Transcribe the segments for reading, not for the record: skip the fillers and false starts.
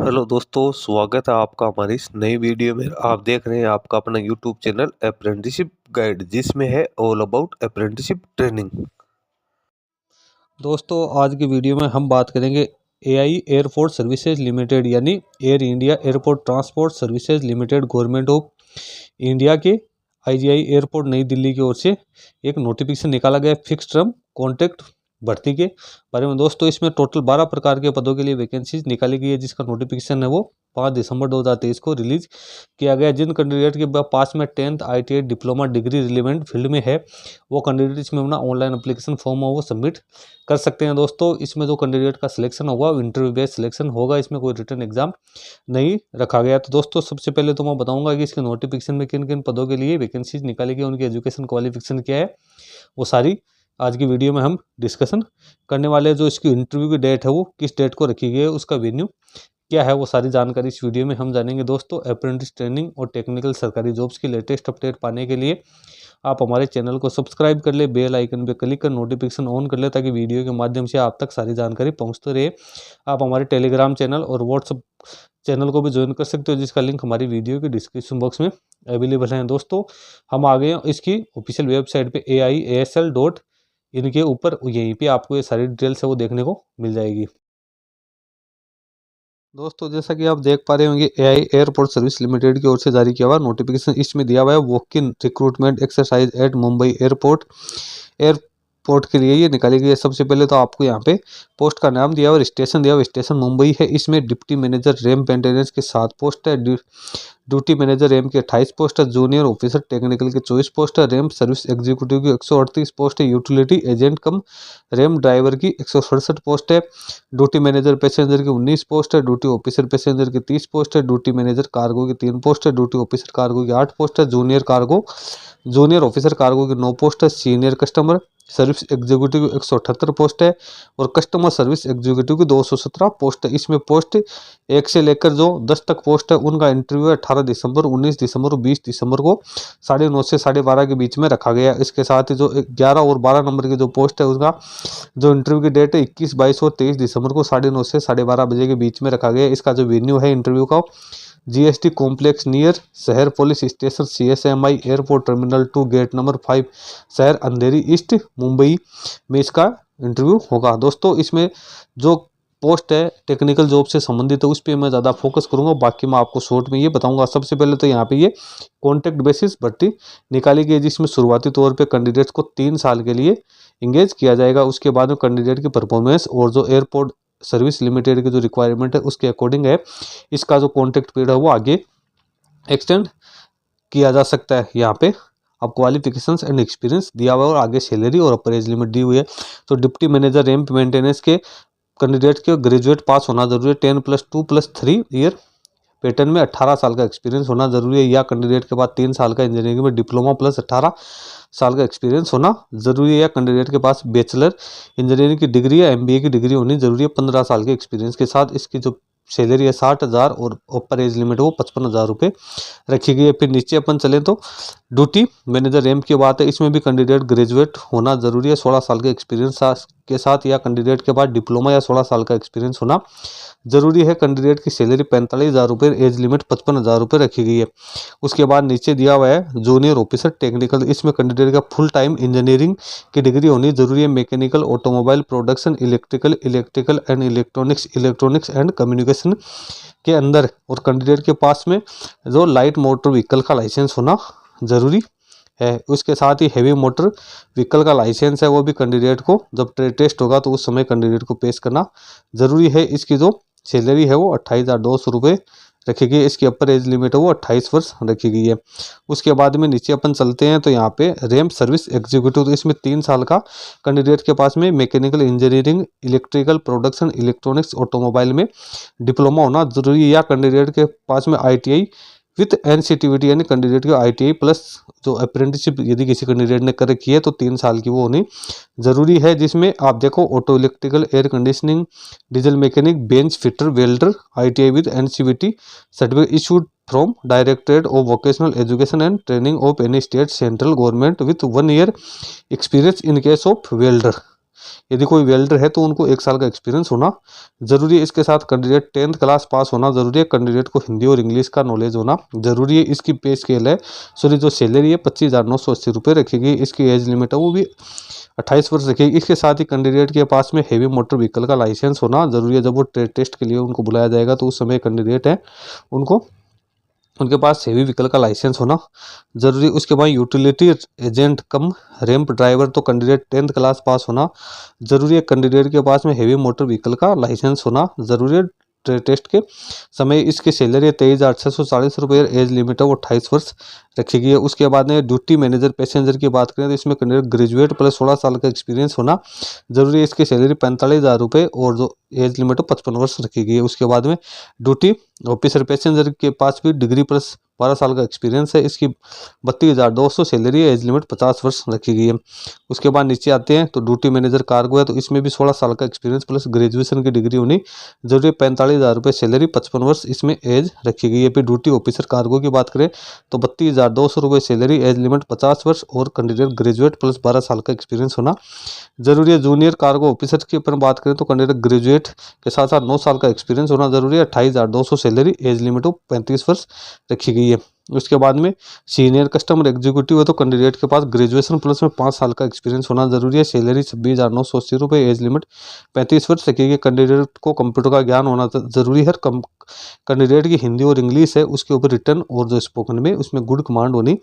Hello दोस्तों, स्वागत है आपका हमारी इस नई वीडियो में। आप देख रहे हैं आपका अपना यूट्यूब चैनल अप्रेंटिसशिप गाइड, जिसमें है ऑल अबाउट अप्रेंटिसशिप ट्रेनिंग। दोस्तों, आज की वीडियो में हम बात करेंगे एआई एयरपोर्ट सर्विसेज लिमिटेड यानी air India airport transport services limited government of India के आईजीआई एयरपोर्ट नई दिल्ली की ओर से एक नोटिफिकेशन निकाला गया फिक्स टर्म कॉन्ट्रैक्ट भर्ती के बारे में। दोस्तों, इसमें टोटल 12 प्रकार के पदों के लिए वैकेंसीज निकाली गई है, जिसका नोटिफिकेशन है वो 5 दिसंबर 2023 को रिलीज किया गया। जिन कैंडिडेट के पास में 10th ITI diploma degree relevant field में है, वो कैंडिडेट इसमें अपना ऑनलाइन एप्लीकेशन फॉर्म है वो सबमिट कर सकते हैं। दोस्तों, इसमें जो कैंडिडेट का सिलेक्शन होगा वो इंटरव्यू बेस्ड सिलेक्शन होगा, इसमें कोई रिटर्न एग्जाम नहीं रखा गया। तो दोस्तों, सबसे पहले तो मैं बताऊंगा कि इसके नोटिफिकेशन में किन किन पदों के लिए वैकेंसीज निकाली गई, उनकी एजुकेशन क्वालिफिकेशन क्या है, वो सारी आज की वीडियो में हम डिस्कशन करने वाले हैं। जो इसकी इंटरव्यू की डेट है वो किस डेट को रखी गई है, उसका वेन्यू क्या है, वो सारी जानकारी इस वीडियो में हम जानेंगे। दोस्तों, अप्रेंटिस ट्रेनिंग और टेक्निकल सरकारी जॉब्स की लेटेस्ट अपडेट पाने के लिए आप हमारे चैनल को सब्सक्राइब कर ले, बेल आइकन पे क्लिक कर नोटिफिकेशन ऑन कर ले, ताकि वीडियो के माध्यम से आप तक सारी जानकारी पहुंचते रहे। आप हमारे टेलीग्राम चैनल और व्हाट्सअप चैनल को भी ज्वाइन कर सकते हो, जिसका लिंक हमारी वीडियो के डिस्क्रिप्शन बॉक्स में अवेलेबल है। दोस्तों, हम आ गए हैं इसकी ऑफिशियल वेबसाइट पे AIASL इनके ऊपर। यहीं पे आपको ये सारी डिटेल्स है वो देखने को मिल जाएगी। दोस्तों, जैसा कि आप देख पा रहे होंगे, एआई एयरपोर्ट सर्विस लिमिटेड की ओर से जारी किया हुआ नोटिफिकेशन, इसमें दिया हुआ है walk in recruitment exercise at Mumbai airport के लिए ये निकाली गई है। सबसे पहले तो आपको यहाँ पे पोस्ट का नाम दिया हुआ, स्टेशन दिया हुआ, स्टेशन मुंबई है। इसमें डिप्टी मैनेजर रैम मेंटेनेंस के 7 पोस्ट है, ड्यूटी मैनेजर रैम की 28 पोस्ट है, जूनियर ऑफिसर टेक्निकल के 24 पोस्ट है, रैम सर्विस एग्जीक्यूटिव की 138 पोस्ट है, यूटिलिटी एजेंट कम रैम ड्राइवर की 167 पोस्ट है, ड्यूटी मैनेजर पैसेंजर की 19 पोस्ट है, ड्यूटी ऑफिसर पैसेंजर की 30 पोस्ट है, ड्यूटी मैनेजर कार्गो की 3 पोस्ट है, ड्यूटी ऑफिसर कार्गो की 8 पोस्ट है, जूनियर ऑफिसर कार्गो की 9 पोस्ट है, सीनियर कस्टमर सर्विस एग्जीक्यूटिव की 178 पोस्ट है और कस्टमर सर्विस एग्जीक्यूटिव की 217 पोस्ट है। इसमें पोस्ट 1 से लेकर जो 10 तक पोस्ट है उनका इंटरव्यू 18 दिसंबर, 19 दिसंबर और 20 दिसंबर को 9:30 से 12:30 के बीच में रखा गया। इसके साथ ही जो 11 और 12 नंबर की जो पोस्ट है उसका जो इंटरव्यू की डेट है 21, 22 और 23 दिसंबर को 9:30 से 12:30 बजे के बीच में रखा गया। इसका जो वेन्यू है इंटरव्यू का, GST complex near Sahar police station CSMI airport terminal 2 gate number 5 Sahar अंधेरी ईस्ट मुंबई में इसका इंटरव्यू होगा। दोस्तों, इसमें जो पोस्ट है टेक्निकल जॉब से संबंधित है उस पर मैं ज़्यादा फोकस करूंगा, बाकी मैं आपको शॉर्ट में ये बताऊंगा। सबसे पहले तो यहाँ पे ये कॉन्ट्रैक्ट बेसिस भर्ती निकाली गई है, जिसमें शुरुआती तौर पे कैंडिडेट्स को 3 साल के लिए इंगेज किया जाएगा। उसके बाद में कैंडिडेट की परफॉर्मेंस और जो एयरपोर्ट सर्विस लिमिटेड की जो रिक्वायरमेंट है उसके अकॉर्डिंग है इसका जो कॉन्ट्रैक्ट पीरियड है वो आगे एक्सटेंड किया जा सकता है। यहाँ पे अब क्वालिफिकेशंस एंड एक्सपीरियंस दिया हुआ है और आगे सैलरी और अपर एज लिमिट दी हुई है। तो डिप्टी मैनेजर रैंप मेंटेनेंस के कैंडिडेट के ग्रेजुएट पास होना जरूरी है, 10+2+3 ईयर पैटर्न में 18 साल का एक्सपीरियंस होना जरूरी है, या कैंडिडेट के बाद 3 साल का इंजीनियरिंग में डिप्लोमा प्लस 18 साल का एक्सपीरियंस होना जरूरी है, या कैंडिडेट के पास बैचलर इंजीनियरिंग की डिग्री या MBA की डिग्री होनी जरूरी है 15 साल के एक्सपीरियंस के साथ। इसकी जो सैलरी है 60,000 और अपर एज लिमिट वो 55,000 रुपये रखी गई है। फिर नीचे अपन चलें तो ड्यूटी मैनेजर रैंप की बात है, इसमें भी कैंडिडेट ग्रेजुएट होना जरूरी है 16 साल के एक्सपीरियंस के साथ, या कैंडिडेट के बाद डिप्लोमा या 16 साल का एक्सपीरियंस होना जरूरी है। कैंडिडेट की सैलरी 45,000 रुपये, एज लिमिट 55,000 रुपये रखी गई है। उसके बाद नीचे दिया हुआ है जूनियर ऑफिसर टेक्निकल, इसमें कैंडिडेट का फुल टाइम इंजीनियरिंग की डिग्री होनी जरूरी है, mechanical, automobile, production, electrical and electronics and communication के अंदर, और कैंडिडेट के पास में जो लाइट मोटर व्हीकल का लाइसेंस होना जरूरी है। उसके साथ ही हैवी मोटर व्हीकल का लाइसेंस है वो भी कैंडिडेट को जब ट्रेड टेस्ट होगा तो उस समय कैंडिडेट को पेश करना जरूरी है। इसकी जो सैलरी है वो 28,200 रुपये रखी गई है। इसकी अपर एज लिमिट है वो 28 वर्ष रखी गई है। उसके बाद में नीचे अपन चलते हैं तो यहाँ पे रैंप सर्विस एग्जीक्यूटिव, तो इसमें 3 साल का कैंडिडेट के पास में mechanical engineering, electrical, production, electronics, automobile में डिप्लोमा होना जरूरी है, या कैंडिडेट के पास में ITI विथ NCTVT यानी कैंडिडेट की ITI प्लस जो अप्रेंटिसशिप यदि किसी कैंडिडेट ने कर रखी है तो 3 साल की वो होनी जरूरी है। जिसमें आप देखो auto electrical, air conditioning, diesel mechanic, bench fitter, welder, ITI with NCVT certificate issued from directorate of vocational education and training of any state central government with 1 year experience in case of welder. यदि कोई welder है तो उनको 1 साल का experience होना जरूरी है। इसके साथ कैंडिडेट 10th क्लास पास होना जरूरी है। कैंडिडेट को हिंदी और इंग्लिश का नॉलेज होना जरूरी है। इसकी पे स्केल है, सॉरी जो सैलरी है 25,980 रुपये रखेगी। इसकी एज लिमिट है वो भी 28 वर्ष रखेगी। इसके साथ ही कैंडिडेट के पास में हेवी मोटर व्हीकल का लाइसेंस होना जरूरी है। जब वो ट्रेड टेस्ट के लिए उनको बुलाया जाएगा तो उस समय कैंडिडेट है उनको उनके पास हेवी व्हीकल का लाइसेंस होना जरूरी। उसके बाद यूटिलिटी एजेंट कम रैंप ड्राइवर तो कैंडिडेट 10th क्लास पास होना जरूरी है। कैंडिडेट के पास में हेवी मोटर व्हीकल का लाइसेंस होना जरूरी है। टेस्ट के समय इसकी सैलरी 23,640 रुपये, एज लिमिट है वो 28 वर्ष रखी गई है। उसके बाद में ड्यूटी मैनेजर पैसेंजर की बात करें तो इसमें कैंडिडेट ग्रेजुएट प्लस 16 साल का एक्सपीरियंस होना जरूरी है। इसकी सैलरी 45,000 रुपये और जो एज लिमिट है 55 वर्ष रखी गई है। उसके बाद में ड्यूटी ऑफिसर पैसेंजर के पास भी डिग्री प्लस 12 साल का एक्सपीरियंस है। इसकी 32,200 सैलरी है, एज लिमिट 50 वर्ष रखी गई है। उसके बाद नीचे आते हैं तो ड्यूटी मैनेजर कार्गो है तो इसमें भी 16 साल का एक्सपीरियंस प्लस ग्रेजुएशन की डिग्री होनी जरूरी है। 45,000 रुपये सैलरी, 55 वर्ष इसमें एज रखी गई है। फिर ड्यूटी ऑफिसर कार्गो की बात करें तो 32,200 रुपये सैलरी, एज लिमिट 50 वर्ष और कैंडिडेट ग्रेजुएट प्लस 12 साल का एक्सपीरियंस होना जरूरी है। जूनियर कार्गो ऑफिसर की अपन बात करें तो कैंडिडेट ग्रेजुएट के साथ साथ 9 साल का एक्सपीरियंस होना जरूरी है। 28,200 सैलरी, एज लिमिट 35 वर्ष रखी गई है। उसके बाद में सीनियर कस्टमर एग्जीक्यूटिव है तो कैंडिडेट के पास ग्रेजुएशन प्लस में 5 साल का एक्सपीरियंस होना जरूरी है। सैलरी 26,980 रुपये, एज लिमिट 35 वर्ष रखी गई। कैंडिडेट को कंप्यूटर का ज्ञान होना जरूरी है। कैंडिडेट की हिंदी और इंग्लिश है उसके ऊपर रिटर्न और जो स्पोकन में उसमें गुड कमांड होनी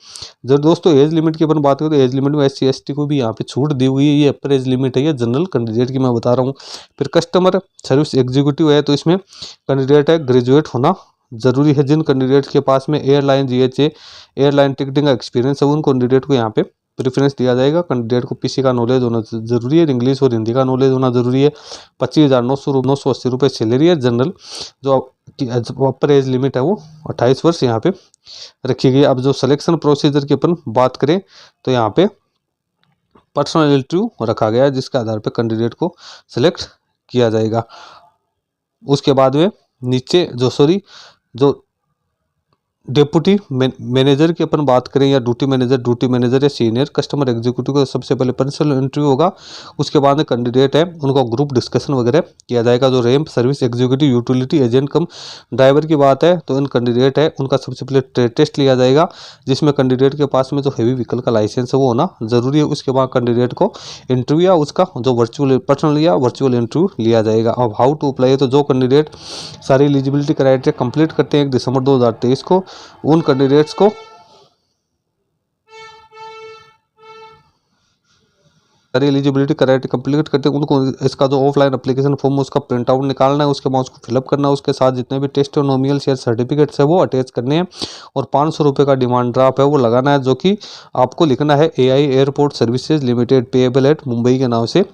जरूर। दोस्तों एज लिमिट की अपन बात करें तो एज लिमिट में SC ST को भी यहाँ पे छूट दी हुई है। ये अपर एज लिमिट है, ये जनरल कैंडिडेट की मैं बता रहा हूँ। फिर कस्टमर सर्विस एग्जीक्यूटिव है तो इसमें कैंडिडेट है ग्रेजुएट होना जरूरी है। जिन कैंडिडेट के पास में एयरलाइन GHA एयरलाइन टिकटिंग का एक्सपीरियंस है उन कैंडिडेट को यहाँ पे प्रेफरेंस दिया जाएगा। कैंडिडेट को PC का नॉलेज होना जरूरी है, इंग्लिश और हिंदी का नॉलेज होना जरूरी है। 25,980 रुपये सैलरी है। जनरल जो अपर एज लिमिट है वो 28 वर्ष यहाँ पे रखी गई। अब जो सिलेक्शन प्रोसीजर की अपन बात करें तो यहाँ पे पर्सनल इंटरव्यू रखा गया है जिसके आधार पर कैंडिडेट को सिलेक्ट किया जाएगा। उसके बाद में नीचे जो डिप्टी मैनेजर की अपन बात करें या ड्यूटी मैनेजर या सीनियर कस्टमर एग्जीक्यूटिव का सबसे पहले पर्सनल इंटरव्यू होगा। उसके बाद में कैंडिडेट है उनका ग्रुप डिस्कशन वगैरह किया जाएगा। जो ramp service executive utility agent कम ड्राइवर की बात है तो इन कैंडिडेट है उनका सबसे पहले ट्रेड टेस्ट लिया जाएगा जिसमें कैंडिडेट के पास में जो हेवी व्हीकल का लाइसेंस है वो होना जरूरी है। उसके बाद कैंडिडेट को इंटरव्यू या उसका जो वर्चुअल पर्सनल या वर्चुअल इंटरव्यू लिया जाएगा। अब हाउ टू अप्लाई, तो जो कैंडिडेट सारी एलिजिबिलिटी क्राइटेरिया कंप्लीट करते हैं 1 दिसंबर 2023 को उन कैंडिडेट्स को सारी एलिजिबिलिटी क्राइटेरिया कंप्लीट करते हैं उनको इसका जो ऑफलाइन एप्लीकेशन फॉर्म उसका प्रिंट आउट निकालना है। उसके बाद उसको फिलअप करना है। उसके साथ जितने भी टेस्ट और नॉमिनल शेयर सर्टिफिकेट्स है वो अटैच करने हैं और 500 रुपये का डिमांड ड्राफ्ट है वो लगाना है जो कि आपको लिखना है AI airport services limited payable eight Mumbai के नाम से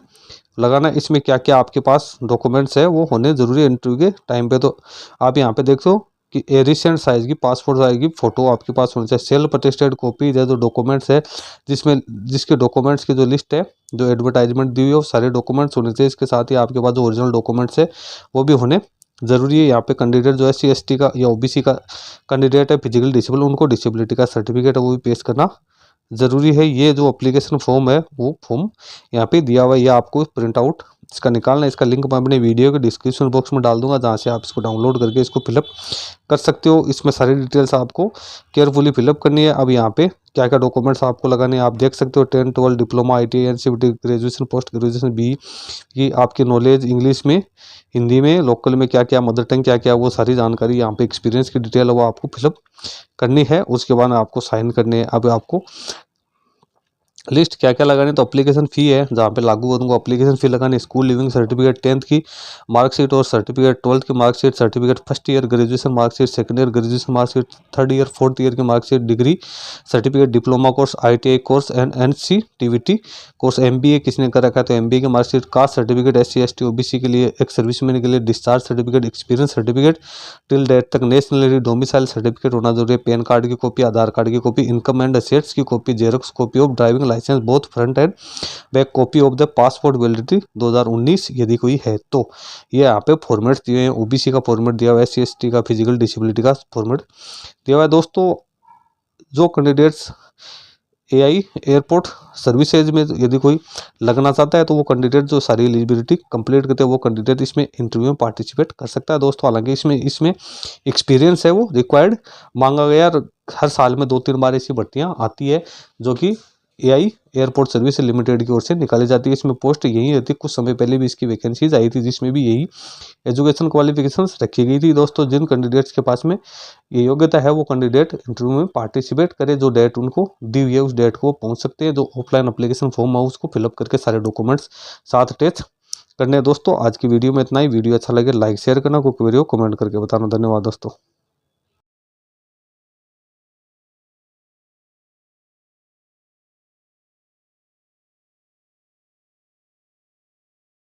लगाना। इसमें क्या क्या आपके पास डॉक्यूमेंट्स है वो होने जरूरी है इंटरव्यू के टाइम पे। तो आप यहाँ पे देख सो कि रिसेंट साइज की पासपोर्ट साइज की फोटो आपके पास होनी चाहिए। सेल्फ अटेस्टेड कॉपी है जो डॉक्यूमेंट्स है जिसके डॉक्यूमेंट्स की जो लिस्ट है जो एडवर्टाइजमेंट दी हुई है वो सारे डॉक्यूमेंट्स होने चाहिए। इसके साथ ही आपके पास जो ओरिजिनल डॉक्यूमेंट्स है वो भी होने जरूरी है। यहाँ पे कैंडिडेट जो SC ST का या OBC का कैंडिडेट है फिजिकल डिसेबल उनको डिसेबिलिटी का सर्टिफिकेट है वो भी पेश करना जरूरी है। ये जो एप्लीकेशन फॉर्म है वो फॉर्म यहाँ पे दिया हुआ है, ये आपको प्रिंट आउट इसका निकालना है। इसका लिंक मैं अपने वीडियो के डिस्क्रिप्शन बॉक्स में डाल दूंगा जहाँ से आप इसको डाउनलोड करके इसको फिलअप कर सकते हो। इसमें सारी डिटेल्स आपको केयरफुली फिलअप करनी है। अब यहाँ पे क्या क्या डॉक्यूमेंट्स आपको लगाने हैं आप देख सकते हो। 10th 12 diploma ITI NCVT graduation post graduation BE की आपकी नॉलेज इंग्लिश में हिंदी में लोकल में क्या क्या मदर टंग क्या क्या वो सारी जानकारी यहाँ पे एक्सपीरियंस की डिटेल है वो आपको फिलअप करनी है। उसके बाद आपको साइन करने हैं। अब आपको लिस्ट क्या क्या लगानी है तो एप्लीकेशन फ़ी है जहाँ पे लागू होगा तुमको एप्लीकेशन फ़ी लगानी। स्कूल लिविंग सर्टिफिकेट 10th की मार्कशीट और सर्टिफिकेट, 12th की marksheet certificate, first year graduation marksheet, second year graduation marksheet, 3rd year 4th year की marksheet, degree certificate, diploma course ITI course and NCTVT course, MBA किसने कर रखा है तो MBA की marksheet, caste certificate SC ST OBC के लिए, ex serviceman के लिए discharge certificate, experience certificate till date तक, नेशनलिटी डोमिसाइल सर्टिफिकेट होना जरूरी है, पैन कार्ड की कॉपी, आधार कार्ड की कॉपी, इनकम एंड असेट्स की copy, xerox copy of driving licence both front and back, copy of the passport validity 2019 यदि कोई है तो। ये यहाँ पे फॉर्मेट्स दिए हैं। OBC का फॉर्मेट दिया हुआ है, SC ST का फिजिकल डिसेबिलिटी का फॉर्मेट दिया हुआ है। दोस्तों जो कैंडिडेट्स AI एयरपोर्ट सर्विसेज में यदि कोई लगना चाहता है तो वो कैंडिडेट जो सारी एलिजिबिलिटी कंप्लीट करते हैं वो कैंडिडेट इसमें इंटरव्यू में पार्टिसिपेट कर सकता है दोस्तों। हालांकि इसमें एक्सपीरियंस है वो रिक्वायर्ड मांगा गया। हर साल में 2-3 बार ऐसी भर्तियां आती है जो कि AI एयरपोर्ट सर्विस लिमिटेड की ओर से निकाली जाती है। इसमें पोस्ट यही रहती है। कुछ समय पहले भी इसकी वैकेंसीज आई थी जिसमें भी यही एजुकेशन क्वालिफिकेशंस रखी गई थी दोस्तों। जिन कैंडिडेट्स के पास में ये योग्यता है वो कैंडिडेट इंटरव्यू में पार्टिसिपेट करे। जो डेट उनको दी हुई है उस डेट को पहुंच सकते हैं। जो ऑफलाइन एप्लीकेशन फॉर्म है उसको फिलअप करके सारे डॉक्यूमेंट्स साथ अटैच करने हैं दोस्तों। आज की वीडियो में इतना ही। वीडियो अच्छा लगे लाइक शेयर करना, कोई वीडियो कमेंट करके बताना। धन्यवाद दोस्तों।